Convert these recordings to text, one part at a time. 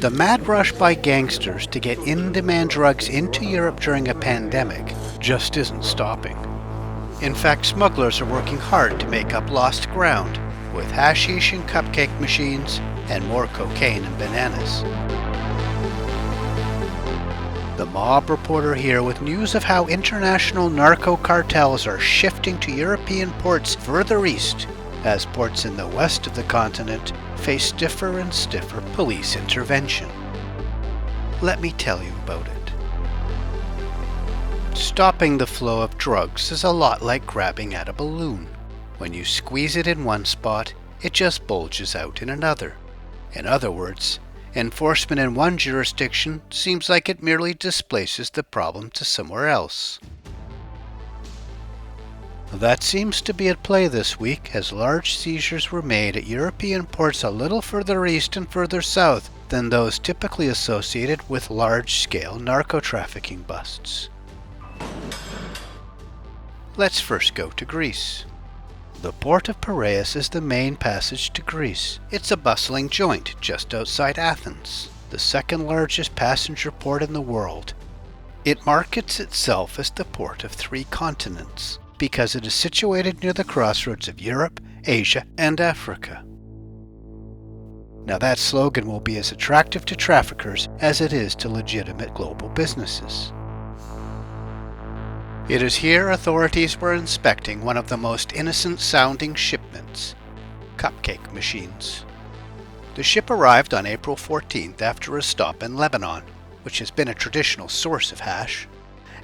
The mad rush by gangsters to get in-demand drugs into Europe during a pandemic just isn't stopping. In fact, smugglers are working hard to make up lost ground with hashish and cupcake machines and more cocaine and bananas. The Mob Reporter here with news of how international narco cartels are shifting to European ports further east as ports in the west of the continent face stiffer and stiffer police intervention. Let me tell you about it. Stopping the flow of drugs is a lot like grabbing at a balloon. When you squeeze it in one spot, it just bulges out in another. In other words, enforcement in one jurisdiction seems like it merely displaces the problem to somewhere else. That seems to be at play this week as large seizures were made at European ports a little further east and further south than those typically associated with large-scale narco-trafficking busts. Let's first go to Greece. The port of Piraeus is the main passage to Greece. It's a bustling joint just outside Athens, the second largest passenger port in the world. It markets itself as the port of three continents because it is situated near the crossroads of Europe, Asia, and Africa. Now that slogan will be as attractive to traffickers as it is to legitimate global businesses. It is here authorities were inspecting one of the most innocent-sounding shipments, cupcake machines. The ship arrived on April 14th after a stop in Lebanon, which has been a traditional source of hash.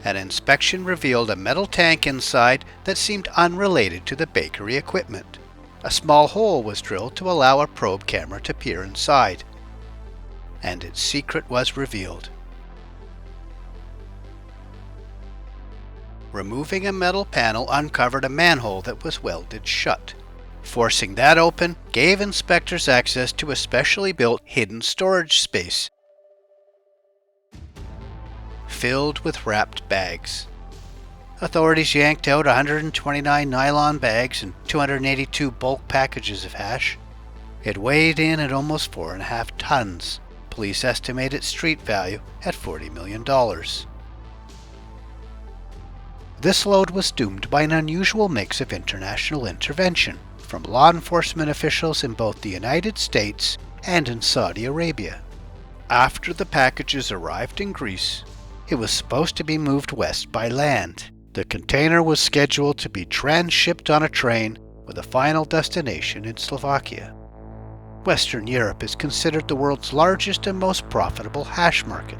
An inspection revealed a metal tank inside that seemed unrelated to the bakery equipment. A small hole was drilled to allow a probe camera to peer inside, and its secret was revealed. Removing a metal panel uncovered a manhole that was welded shut. Forcing that open gave inspectors access to a specially built hidden storage space filled with wrapped bags. Authorities yanked out 129 nylon bags and 282 bulk packages of hash. It weighed in at almost 4.5 tons. Police estimate its street value at $40 million. This load was doomed by an unusual mix of international intervention from law enforcement officials in both the United States and in Saudi Arabia. After the packages arrived in Greece, it was supposed to be moved west by land. The container was scheduled to be transshipped on a train with a final destination in Slovakia. Western Europe is considered the world's largest and most profitable hash market.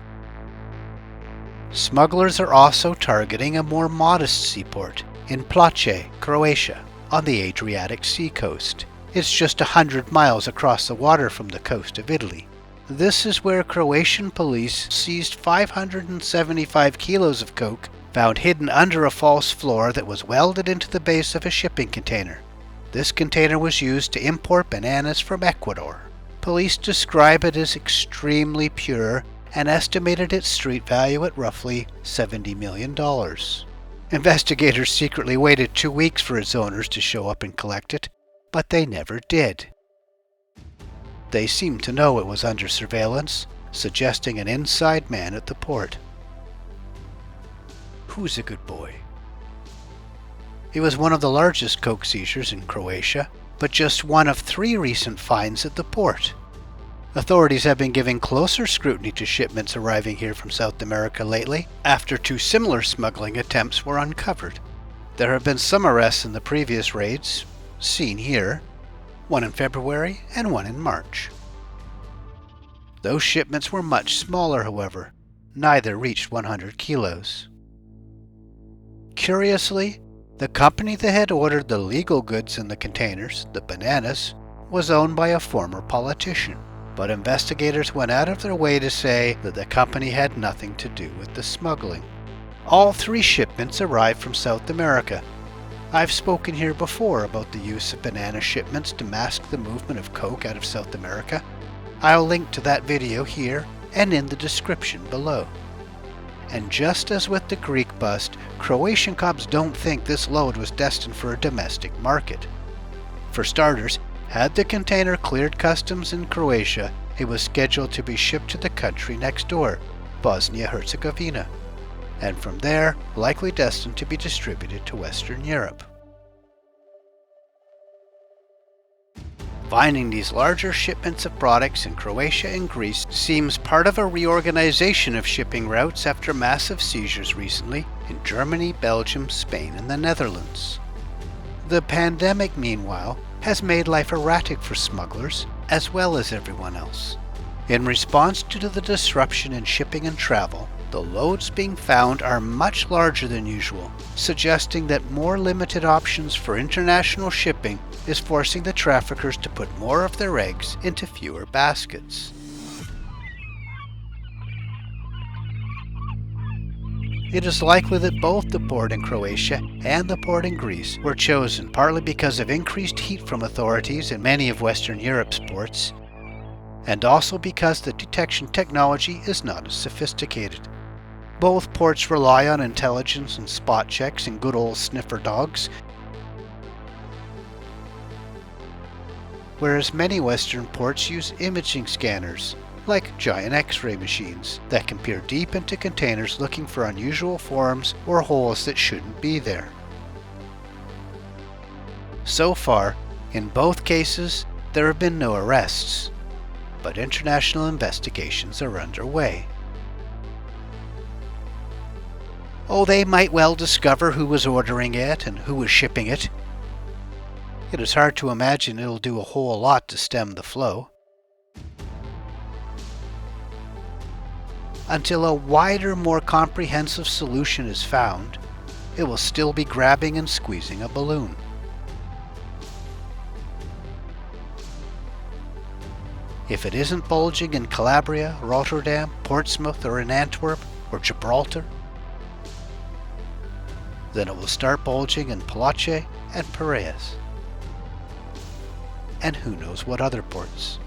Smugglers are also targeting a more modest seaport in Ploče, Croatia, on the Adriatic Sea coast. It's just 100 miles across the water from the coast of Italy. This is where Croatian police seized 575 kilos of coke found hidden under a false floor that was welded into the base of a shipping container. This container was used to import bananas from Ecuador. Police describe it as extremely pure and estimated its street value at roughly $70 million. Investigators secretly waited 2 weeks for its owners to show up and collect it, but they never did. They seemed to know it was under surveillance, suggesting an inside man at the port. Who's a good boy? It was one of the largest coke seizures in Croatia, but just one of 3 recent finds at the port. Authorities have been giving closer scrutiny to shipments arriving here from South America lately, after 2 similar smuggling attempts were uncovered. There have been some arrests in the previous raids, seen here, one in February and one in March. Those shipments were much smaller, however. Neither reached 100 kilos. Curiously, the company that had ordered the legal goods in the containers, the bananas, was owned by a former politician. But investigators went out of their way to say that the company had nothing to do with the smuggling. All 3 shipments arrived from South America. I've spoken here before about the use of banana shipments to mask the movement of coke out of South America. I'll link to that video here and in the description below. And just as with the Greek bust, Croatian cops don't think this load was destined for a domestic market. For starters, had the container cleared customs in Croatia, it was scheduled to be shipped to the country next door, Bosnia-Herzegovina, and from there likely destined to be distributed to Western Europe. Finding these larger shipments of products in Croatia and Greece seems part of a reorganization of shipping routes after massive seizures recently in Germany, Belgium, Spain, and the Netherlands. The pandemic, meanwhile, has made life erratic for smugglers as well as everyone else. In response to the disruption in shipping and travel, the loads being found are much larger than usual, suggesting that more limited options for international shipping is forcing the traffickers to put more of their eggs into fewer baskets. It is likely that both the port in Croatia and the port in Greece were chosen partly because of increased heat from authorities in many of Western Europe's ports, and also because the detection technology is not as sophisticated. Both ports rely on intelligence and spot checks and good old sniffer dogs, whereas many Western ports use imaging scanners, like giant X-ray machines, that can peer deep into containers looking for unusual forms or holes that shouldn't be there. So far, in both cases, there have been no arrests, but international investigations are underway. Oh, they might well discover who was ordering it and who was shipping it. It is hard to imagine it'll do a whole lot to stem the flow. Until a wider, more comprehensive solution is found, it will still be grabbing and squeezing a balloon. If it isn't bulging in Calabria, Rotterdam, Portsmouth, or in Antwerp, or Gibraltar, then it will start bulging in Ploče and Piraeus. And who knows what other ports.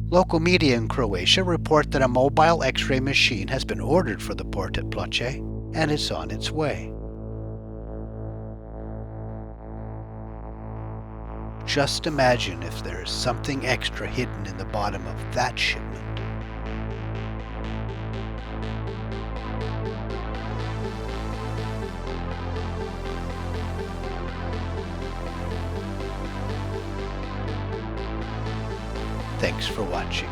Local media in Croatia report that a mobile X-ray machine has been ordered for the port at Ploče, and it's on its way. Just imagine if there is something extra hidden in the bottom of that shipment. Thanks for watching.